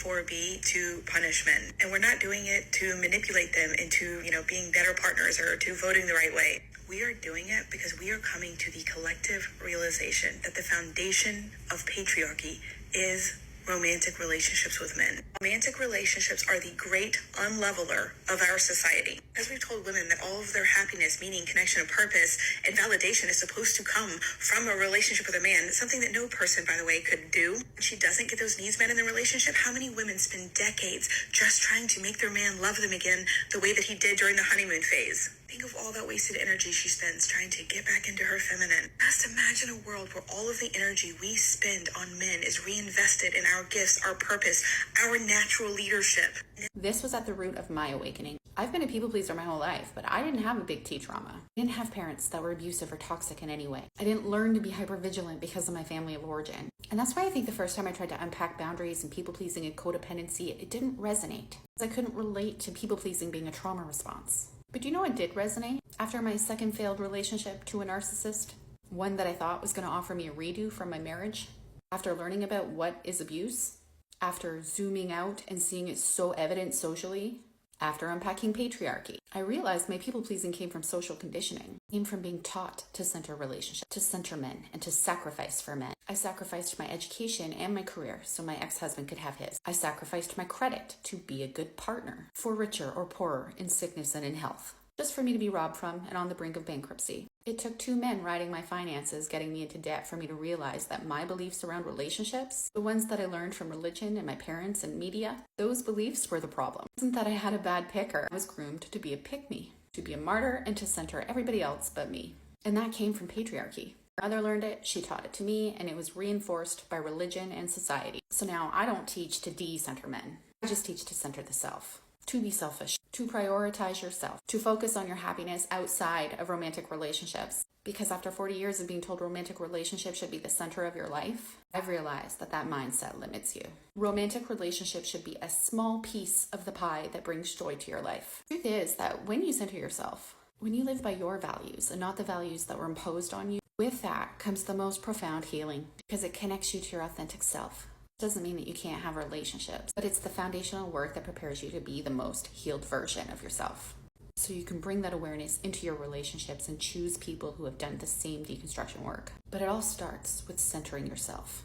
4B to punish men. And we're not doing it to manipulate them into, being better partners or to voting the right way. We are doing it because we are coming to the collective realization that the foundation of patriarchy is romantic relationships with men. Romantic relationships are the great unleveler of our society. As we've told women that all of their happiness, meaning, connection, and purpose, and validation is supposed to come from a relationship with a man, something that no person, by the way, could do. When she doesn't get those needs met in the relationship, how many women spend decades just trying to make their man love them again the way that he did during the honeymoon phase? Think of all that wasted energy she spends trying to get back into her feminine. Just imagine a world where all of the energy we spend on men is reinvested in our gifts, our purpose, our natural leadership. This was at the root of my awakening. I've been a people pleaser my whole life, but I didn't have a big T trauma. I didn't have parents that were abusive or toxic in any way. I didn't learn to be hypervigilant because of my family of origin. And that's why I think the first time I tried to unpack boundaries and people pleasing and codependency, it didn't resonate. I couldn't relate to people pleasing being a trauma response. But do you know what did resonate? After my second failed relationship to a narcissist, one that I thought was going to offer me a redo from my marriage, after learning about what is abuse, after zooming out and seeing it so evident socially, after unpacking patriarchy, I realized my people-pleasing came from social conditioning, came from being taught to center relationships, to center men, and to sacrifice for men. I sacrificed my education and my career so my ex-husband could have his. I sacrificed my credit to be a good partner, for richer or poorer in sickness and in health, just for me to be robbed from and on the brink of bankruptcy. It took 2 men riding my finances, getting me into debt, for me to realize that my beliefs around relationships, the ones that I learned from religion and my parents and media, those beliefs were the problem. It wasn't that I had a bad picker. I was groomed to be a pick-me, to be a martyr and to center everybody else but me. And that came from patriarchy. My mother learned it, she taught it to me, and it was reinforced by religion and society. So now I don't teach to de-center men. I just teach to center the self. To be selfish, to prioritize yourself, to focus on your happiness outside of romantic relationships. Because after 40 years of being told romantic relationships should be the center of your life, I've realized that that mindset limits you. Romantic relationships should be a small piece of the pie that brings joy to your life. The truth is that when you center yourself, when you live by your values and not the values that were imposed on you, with that comes the most profound healing because it connects you to your authentic self. Doesn't mean that you can't have relationships, but it's the foundational work that prepares you to be the most healed version of yourself. So you can bring that awareness into your relationships and choose people who have done the same deconstruction work. But it all starts with centering yourself.